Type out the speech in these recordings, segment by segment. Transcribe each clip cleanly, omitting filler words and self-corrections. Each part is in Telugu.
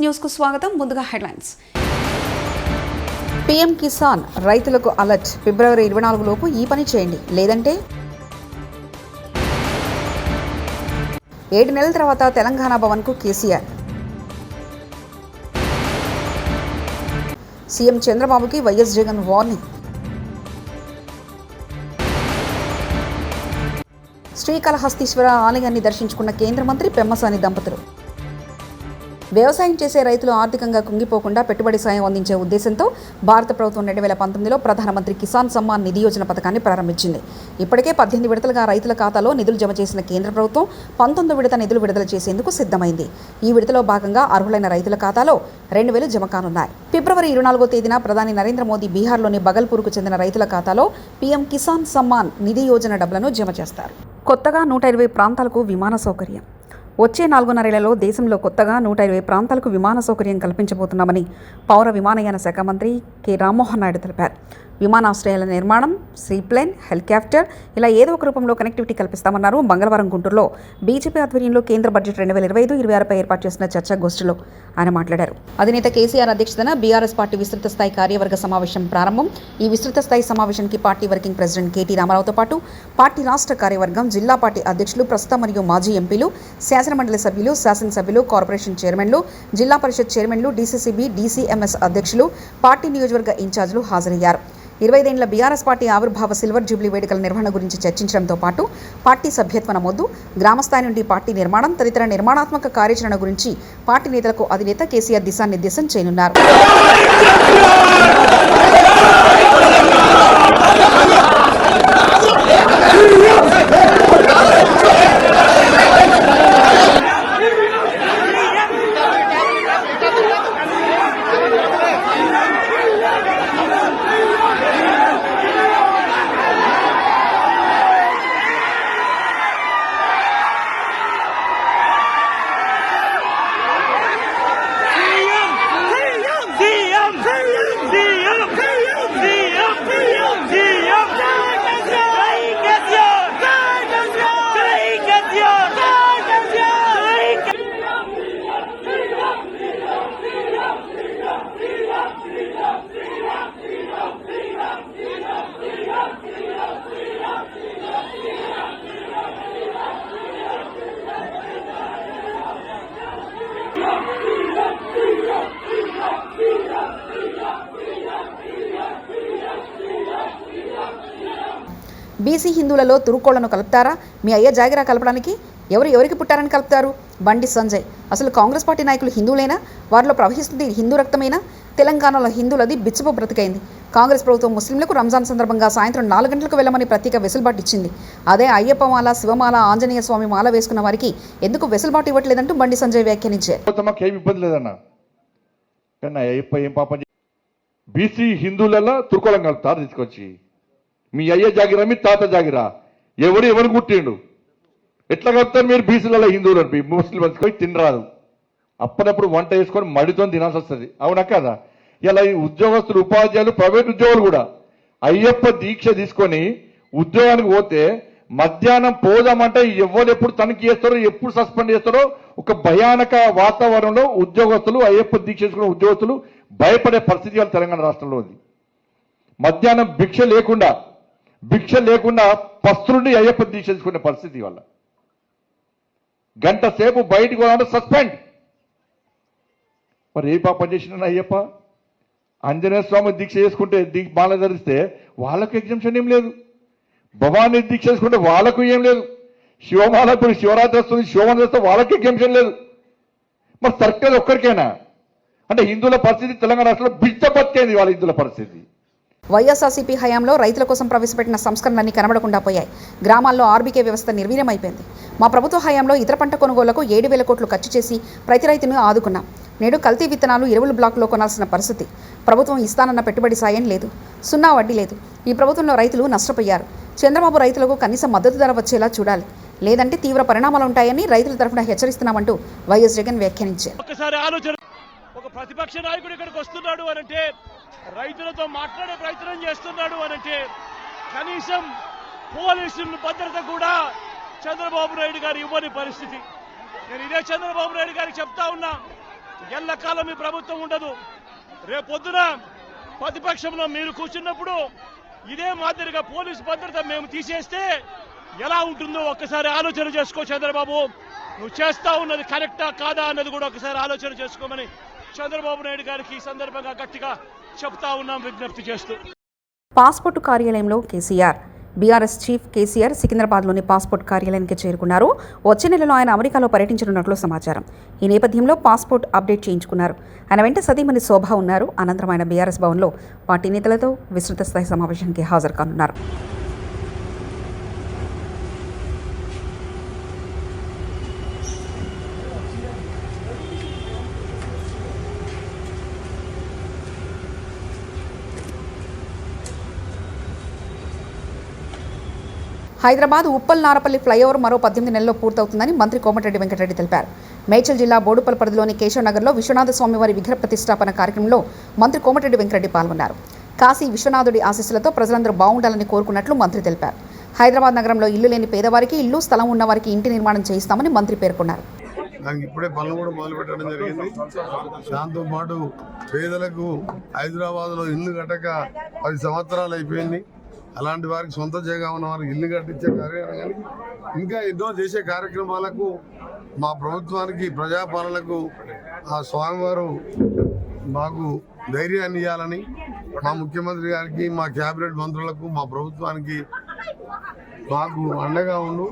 న్యూస్ కు స్వాగతం. ముందుగా హెడ్లైన్స్. పీఎం కిసాన్ రైతులకు అలర్ట్. ఫిబ్రవరి 24 లోపు ఈ పని చేయండి, లేదంటే 7 నెలల తర్వాత తెలంగాణ భవన్కు కేసీఆర్. సీఎం చంద్రబాబుకి వైఎస్ జగన్ వార్నింగ్. శ్రీకాళహస్తీశ్వర ఆలయాన్ని దర్శించుకున్న కేంద్ర మంత్రి పెమ్మసాని దంపతులు. వ్యవసాయం చేసే రైతులు ఆర్థికంగా కుంగిపోకుండా పెట్టుబడి సాయం అందించే ఉద్దేశంతో భారత ప్రభుత్వం 2019లో ప్రధానమంత్రి కిసాన్ సమ్మాన్ నిధి యోజన పథకాన్ని ప్రారంభించింది. ఇప్పటికే 18 విడతలుగా రైతుల ఖాతాలో నిధులు జమ చేసిన కేంద్ర ప్రభుత్వం 19 విడత నిధులు విడుదల చేసేందుకు సిద్ధమైంది. ఈ విడతలో భాగంగా అర్హులైన రైతుల ఖాతాలో 2,000 జమ కానున్నాయి. ఫిబ్రవరి 24వ తేదీన ప్రధాని నరేంద్ర మోదీ బీహార్లోని బగల్పూర్కు చెందిన రైతుల ఖాతాలో పీఎం కిసాన్ సమ్మాన్ నిధి యోజన డబ్బులను జమ చేస్తారు. కొత్తగా 120 ప్రాంతాలకు విమాన సౌకర్యం. వచ్చే 4.5 ఏళ్లలో దేశంలో కొత్తగా 120 ప్రాంతాలకు విమాన సౌకర్యం కల్పించబోతున్నామని పౌర విమానయాన శాఖ మంత్రి కె రామ్మోహన్ నాయుడు తెలిపారు. విమానాశ్రయాల నిర్మాణం, సీప్లేన్, హెలికాప్టర్ ఇలా ఏదో ఒక రూపంలో కనెక్టివిటీ కల్పిస్తామన్నారు. మంగళవారం గుంటూరులో బీజేపీ ఆధ్వర్యంలో కేంద్ర బడ్జెట్ 2025-26పై ఏర్పాటు చేసిన చర్చాగోష్ఠిలో ఆయన మాట్లాడారు. అధినేత కేసీఆర్ అధ్యక్షతన బీఆర్ఎస్ పార్టీ విస్తృత స్థాయి కార్యవర్గ సమావేశం ప్రారంభం. ఈ విస్తృత స్థాయి సమావేశానికి పార్టీ వర్కింగ్ ప్రెసిడెంట్ కేటీ రామారావుతో పాటు పార్టీ రాష్ట్ర కార్యవర్గం, జిల్లా పార్టీ అధ్యక్షులు, ప్రస్తుత మరియు మాజీ ఎంపీలు, శాసనమండలి సభ్యులు, శాసనసభ్యులు, కార్పొరేషన్ చైర్మన్లు, జిల్లా పరిషత్ చైర్మన్లు, డీసీసీబీ, డీసీఎంఎస్ అధ్యక్షులు, పార్టీ నియోజకవర్గ ఇన్ఛార్జీలు హాజరయ్యారు. 25 ఏళ్ల బీఆర్ఎస్ పార్టీ ఆవిర్భావ సిల్వర్ జూబ్లీ వేడుకల నిర్వహణ గురించి చర్చించడంతో పాటు పార్టీ సభ్యత్వ నమోదు, గ్రామస్థాయి నుండి పార్టీ నిర్మాణం తదితర నిర్మాణాత్మక కార్యాచరణ గురించి పార్టీ నేతలకు అధినేత కేసీఆర్ దిశానిర్దేశం చేయనున్నారు. బీసీ హిందువులలో తురుకోళ్లను కలుపుతారా? మీ అయ్య జాగిరా కలపడానికి ఎవరికి పుట్టారని కలుపుతారు? బండి సంజయ్. అసలు కాంగ్రెస్ పార్టీ నాయకులు హిందువులేనా? వారిలో ప్రవహిస్తుంది హిందూ రక్తమేనా? తెలంగాణలో హిందువులది బిచ్చపు బ్రతికైంది. కాంగ్రెస్ ప్రభుత్వం ముస్లింలకు రంజాన్ సందర్భంగా సాయంత్రం 4 గంటలకు వెళ్ళమని ప్రత్యేక వెసులుబాటు ఇచ్చింది. అదే అయ్యప్ప మాల, శివమాల, ఆంజనేయ స్వామి మాల వేసుకున్న వారికి ఎందుకు వెసులుబాటు ఇవ్వట్లేదంటూ బండి సంజయ్ వ్యాఖ్యానించారు. బీసీ హిందువులలో తురుకోళం కలుపుతారు తీసుకొచ్చి. మీ అయ్య జాగిరా, మీ తాత జాగిరా, ఎవరు పుట్టిండు? ఎట్లా కలుపుతారు మీరు? బీసీలలో హిందువులు ముస్లిం వచ్చి తినరాదు. అప్పుడప్పుడు వంట వేసుకొని మడితో తినాల్సి వస్తుంది. అవునా కదా? ఇలా ఈ ఉద్యోగస్తులు, ఉపాధ్యాయులు, ప్రైవేట్ ఉద్యోగులు కూడా అయ్యప్ప దీక్ష తీసుకొని ఉద్యోగానికి పోతే మధ్యాహ్నం పోదామంటే ఎవరు ఎప్పుడు తనిఖీ చేస్తారో, ఎప్పుడు సస్పెండ్ చేస్తారో ఒక భయానక వాతావరణంలో ఉద్యోగస్తులు, అయ్యప్ప దీక్ష చేసుకున్న ఉద్యోగస్తులు భయపడే పరిస్థితి వాళ్ళ తెలంగాణ రాష్ట్రంలో ఉంది. మధ్యాహ్నం భిక్ష లేకుండా పస్తులుండి అయ్యప్ప దీక్ష చేసుకునే పరిస్థితి వల్ల గంట సేపు బయటకు పోవాలంటే సస్పెండ్. మరి ఏ పాపం చేసిన అయ్యప్ప? ఆంజనేయ స్వామి దీక్ష చేసుకుంటే మాల ధరిస్తే వాళ్ళకు ఎగ్జంప్షన్ ఏం లేదు. భవానీ దీక్ష చేసుకుంటే వాళ్ళకు ఏం లేదు. శివమాల ఇప్పుడు శివరాత్రి వస్తుంది, శివమాల చేస్తే వాళ్ళకి ఎగ్జంప్షన్ లేదు. మరి సర్కల్ ఒక్కరికైనా? అంటే హిందువుల పరిస్థితి తెలంగాణ రాష్ట్రంలో బిచ్చ బతికేంది వాళ్ళ హిందువుల పరిస్థితి. వైఎస్ఆర్సీపీ హయాంలో రైతుల కోసం ప్రవేశపెట్టిన సంస్కరణలన్నీ కనబడకుండా పోయాయి. గ్రామాల్లో ఆర్బీకే వ్యవస్థ నిర్వీర్యమైపోయింది. మా ప్రభుత్వ హయాంలో ఇతర పంట కొనుగోళ్లకు 7,000 కోట్లు ఖర్చు చేసి ప్రతి రైతును ఆదుకున్నాం. నేడు కల్తీ విత్తనాలు, ఎరువులు బ్లాక్లో కొనాల్సిన పరిస్థితి. ప్రభుత్వం ఇస్తానన్న పెట్టుబడి సాయం లేదు, సున్నా వడ్డీ లేదు. ఈ ప్రభుత్వంలో రైతులు నష్టపోయారు. చంద్రబాబు రైతులకు కనీస మద్దతు ధర వచ్చేలా చూడాలి, లేదంటే తీవ్ర పరిణామాలు ఉంటాయని రైతుల తరఫున హెచ్చరిస్తున్నామంటూ వైఎస్ జగన్ వ్యాఖ్యానించారు. ఒక ప్రతిపక్ష నాయకుడు ఇక్కడికి వస్తున్నాడు అనంటే, రైతులతో మాట్లాడే ప్రయత్నం చేస్తున్నాడు అనంటే కనీసం పోలీసుల భద్రత కూడా చంద్రబాబు నాయుడు గారు ఇవ్వని పరిస్థితి. నేను ఇదే చంద్రబాబు నాయుడు గారికి చెప్తా ఉన్నా, ఎల్లకాలం ఈ ప్రభుత్వం ఉండదు. రేపొద్దున ప్రతిపక్షంలో మీరు కూర్చున్నప్పుడు ఇదే మాదిరిగా పోలీసు భద్రత మేము తీసేస్తే ఎలా ఉంటుందో ఒక్కసారి ఆలోచన చేసుకో చంద్రబాబు. నువ్వు చేస్తా ఉన్నది కరెక్టా కాదా అన్నది కూడా ఒకసారి ఆలోచన చేసుకోమని చంద్రబాబు నాయుడు గారికి ఈ సందర్భంగా గట్టిగా చెప్తా ఉన్నాం, విజ్ఞప్తి చేస్తూ. పాస్పోర్టు కార్యాలయంలో కేసీఆర్. బీఆర్ఎస్ చీఫ్ కేసీఆర్ సికింద్రాబాద్లోని పాస్పోర్ట్ కార్యాలయానికి చేరుకున్నారు. వచ్చే నెలలో ఆయన అమెరికాలో పర్యటించనున్నట్లు సమాచారం. ఈ నేపథ్యంలో పాస్పోర్ట్ అప్డేట్ చేయించుకున్నారు. ఆయన వెంట సతీమణి శోభ ఉన్నారు. అనంతరం ఆయన బీఆర్ఎస్ భవన్లో పార్టీ నేతలతో విస్తృత స్థాయి సమావేశానికి హాజరు కానున్నారు. హైదరాబాద్ ఉప్పల్ నారపల్లి ఫ్లైఓవర్ మరో 18 నెలల్లో పూర్తవుతుందని మంత్రి కోమటిరెడ్డి వెంకటరెడ్డి తెలిపారు. మేడ్చల్ జిల్లా బోడుపల్ పరిధిలోని కేశవనగర్లో విశ్వనాథ స్వామివారి విగ్రహ ప్రతిష్టాపన కార్యక్రమంలో మంత్రి కోమటిరెడ్డి వెంకటరెడ్డి పాల్గొన్నారు. కాశీ విశ్వనాథుడి ఆశీస్సులతో ప్రజలందరూ బాగుండాలని కోరుకున్నట్లు మంత్రి తెలిపారు. హైదరాబాద్ నగరంలో ఇల్లు లేని పేదవారికి ఇల్లు, స్థలం ఉన్నవారికి ఇంటి నిర్మాణం చేయిస్తామని మంత్రి పేర్కొన్నారు. నాకు ఇప్పుడే పనులు కూడా మొదలు పెట్టడం జరిగింది. దాంతో పాటు పేదలకు హైదరాబాద్లో ఇల్లు కట్టక 10 సంవత్సరాలు అయిపోయింది. అలాంటి వారికి సొంత జాగా ఉన్న వారికి ఇల్లు కట్టించే కార్యక్రమం కానీ ఇంకా ఎన్నో చేసే కార్యక్రమాలకు మా ప్రభుత్వానికి, ప్రజాపాలనకు ఆ స్వామివారు మాకు ధైర్యాన్ని ఇవ్వాలని మా ముఖ్యమంత్రి గారికి, మా క్యాబినెట్ మంత్రులకు, మా ప్రభుత్వానికి మాకు అండగా ఉండు,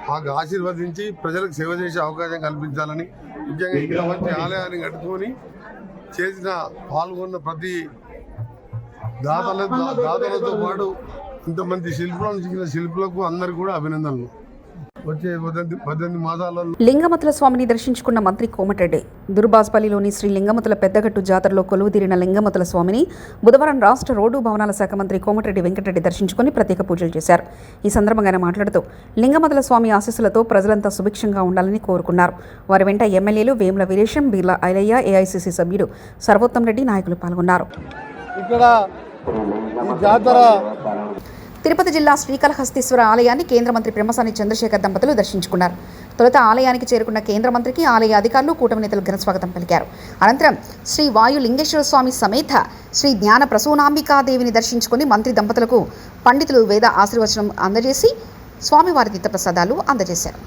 మాకు ఆశీర్వదించి ప్రజలకు సేవ చేసే అవకాశం కల్పించాలని, ముఖ్యంగా ఇంకా మంచి ఆలయాన్ని కట్టుకొని చేసిన పాల్గొన్న ప్రతి దాతలతో పాటు ఇంతమంది శిల్పులను చిక్కిన శిల్పులకు అందరు కూడా అభినందనలు. వచ్చే 18 మాసాలలో లింగమతుల స్వామిని దర్శించుకున్న మంత్రి కోమటిరెడ్డి దుర్బాజ్పల్లిలోని శ్రీ లింగమతుల పెద్దగట్టు జాతరలో కొలువుదీరిన లింగమతుల స్వామిని బుధవారం రాష్ట్ర రోడ్డు భవనాల శాఖ మంత్రి కోమటిరెడ్డి వెంకటరెడ్డి దర్శించుకుని ప్రత్యేక పూజలు చేశారు. ఈ సందర్భంగా ఆయన మాట్లాడుతూ లింగమతుల స్వామి ఆశీస్సులతో ప్రజలంతా సుభిక్షంగా ఉండాలని కోరుకున్నారు. వారి వెంట ఎమ్మెల్యేలు వేముల వీరేశం, బీర్లా ఐలయ్య, ఏఐసీసీ సభ్యుడు సర్వోత్తం రెడ్డి నాయకులు పాల్గొన్నారు. తిరుపతి జిల్లా శ్రీకాళహస్తీశ్వర ఆలయాన్ని కేంద్ర మంత్రి పెమ్మసాని చంద్రశేఖర్ దంపతులు దర్శించుకున్నారు. తొలుత ఆలయానికి చేరుకున్న కేంద్ర మంత్రికి ఆలయ అధికారులు, కూటమి నేతలు ఘనస్వాగతం పలికారు. అనంతరం శ్రీ వాయు లింగేశ్వర స్వామి సమేత శ్రీ జ్ఞాన ప్రసూనాంబికాదేవిని దర్శించుకుని మంత్రి దంపతులకు పండితులు వేద ఆశీర్వచనం అందజేసి స్వామివారి తీర్థప్రసాదాలు అందజేశారు.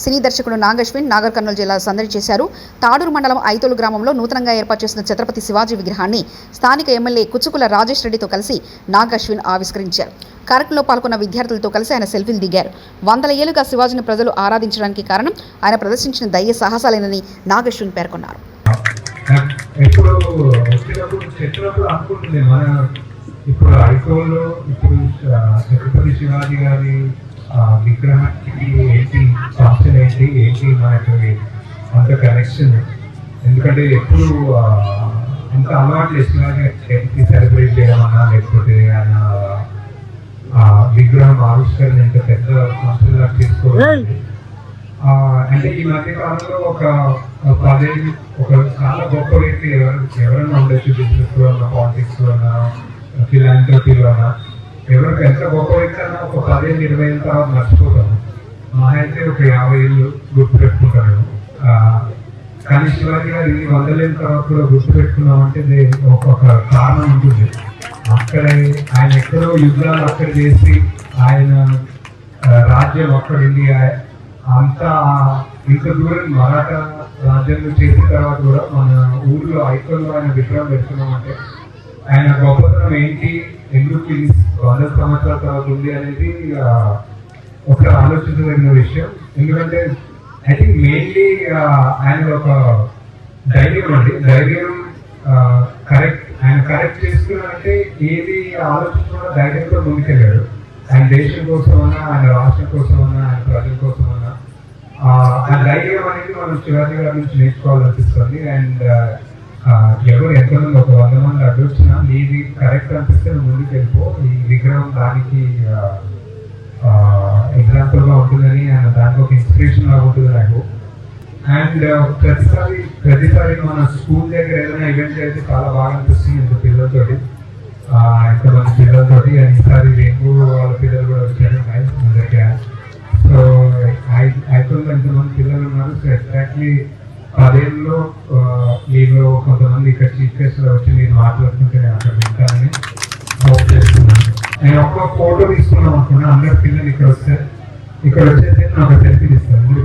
సినీ దర్శకుడు నాగశ్విన్ నాగర్ కర్నూలు జిల్లా సందడి చేశారు. తాడూరు మండలం ఐతోలు గ్రామంలో నూతనంగా ఏర్పాటు చేసిన ఛత్రపతి శివాజీ విగ్రహాన్ని స్థానిక ఎమ్మెల్యే కుచ్చుకుల రాజేష్ రెడ్డితో కలిసి నాగశ్విన్ ఆవిష్కరించారు. కార్యక్రమంలో పాల్గొన్న విద్యార్థులతో కలిసి ఆయన సెల్ఫీలు దిగారు. 100 ఏళ్లుగా శివాజీని ప్రజలు ఆరాధించడానికి కారణం ఆయన ప్రదర్శించిన ధైర్య సాహసాలేనని నాగశ్విన్ పేర్కొన్నారు. విగ్రహానికి ఏంటి ఫంక్షన్ ఏంటి మనకి అంత కనెక్షన్, ఎందుకంటే ఎప్పుడు అంత అలవాటు శివాజీ సెలబ్రేట్ చేయడం అన్నా, లేకపోతే ఆయన విగ్రహం ఆవిష్కరణ ఎంత పెద్ద ఫంక్షన్ లాగా తీసుకోవాలి. అంటే ఈ మధ్య కాలంలో ఒక 10 ఏళ్ళు ఒక చాలా గొప్ప వ్యక్తి ఎవరైనా ఉండొచ్చు, బిజినెస్ లో అన్నా, పాలిటిక్స్ లో అన్నా, ఫిలాంథ్రపీలో అన్నా, ఎవరికి ఎంత గొప్ప వ్యక్తి అన్నా ఒక 10 ఏళ్ళు 20 ఏళ్ళ తర్వాత మర్చిపోతాము. మా అయితే ఒక 50 ఏళ్ళు గుర్తు పెట్టుకుంటాను. కానీ శివాజీ గారు 100 ఏళ్ళ తర్వాత కూడా గుర్తు పెట్టుకున్నామంటే ఒక కారణం ఉంటుంది. అక్కడే ఆయన ఎక్కడో యుద్ధాలు అక్కడ చేసి ఆయన రాజ్యం అక్కడుండి అంతా ఇంత దూరం మరాఠా రాజ్యంలో చేసిన తర్వాత కూడా మన ఊర్లో ఐకోల్లో ఆయన విగ్రహం పెట్టుకున్నామంటే ఆయన గొప్పతనం ఏంటి, ఎందుకు 100 సంవత్సరాల తర్వాత ఉంది అనేది ఒక ఆలోచించదగిన విషయం. ఎందుకంటే ఐ థింక్ మెయిన్లీ ఆయన ఒక ధైర్యం కరెక్ట్, ఆయన కరెక్ట్ చేసుకున్నారంటే ఏది ఆలోచించకుండా ధైర్యంతో ముందుకెళ్ళాడు. ఆయన దేశం కోసమన్నా, ఆయన రాష్ట్రం కోసమన్నా, ఆయన ప్రజల కోసమన్నా ఆ ధైర్యం అనేది మనం శివాజీ గారి నుంచి నేర్చుకోవాలనిపిస్తుంది. అండ్ ఎవరు ఎంతమంది ఒక 100 మంది అడ్డొచ్చినా నీది కరెక్ట్ అనిపిస్తే నువ్వు ముందుకు వెళ్ళిపో, ఈ విగ్రహం దానికి జర్నీ అండ్ దాంట్లో ఒక ఇన్స్పిరేషన్ లాగా ఉంటుంది నాకు. అండ్ ప్రతిసారి మన స్కూల్ దగ్గర ఏదైనా ఈవెంట్ చేస్తే చాలా బాగా అనిపిస్తుంది ఇంత పిల్లలతోటి, ఇక్కడ మన పిల్లలతోటి. అండ్ ఈసారి రేపు వాళ్ళ పిల్లలు కూడా వచ్చారు మన దగ్గర. సో ఐపీఎల్లో ఎంతమంది పిల్లలు ఉన్నారు. సో ఎగ్జాక్ట్లీ 10 ఏళ్ళలో వీళ్ళు కొంతమంది ఇక్కడ చీఫ్ గెస్ట్ లో వచ్చి నేను మాట్లాడుతుంటే నేను అక్కడ వింటానని హోప్ చేస్తున్నాను. నేను ఒక్క ఫోటో తీసుకున్నాం అనుకున్నా, అందరు పిల్లలు ఇక్కడ వచ్చేసి నాకు ఒక సెల్ఫీ తీస్తాను.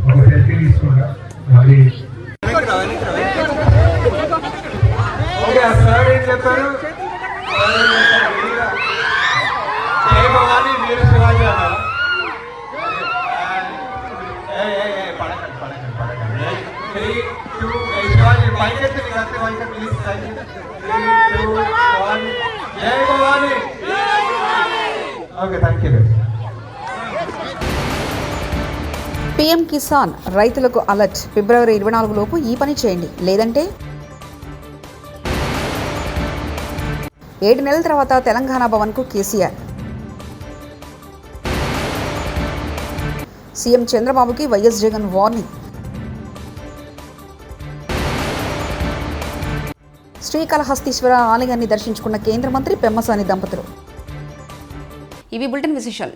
ఒక సెల్ఫీ తీసుకుంటా మళ్ళీ. సార్ ఏం చెప్పారు? జై భవానీ వీర శివాజీ అన్నారు. పీఎం కిసాన్ రైతులకు అలర్ట్. ఫిబ్రవరి 24 లోపు ఈ పని చేయండి, లేదంటే 7 నెలల తర్వాత తెలంగాణ భవన్కు కేసీఆర్. సీఎం చంద్రబాబుకి వైఎస్ జగన్ వార్నింగ్. శ్రీకాళహస్తీశ్వర ఆలయాన్ని దర్శించుకున్న కేంద్ర మంత్రి పెమ్మసాని దంపతులు. ఇవి బులెటిన్ విశేషాలు.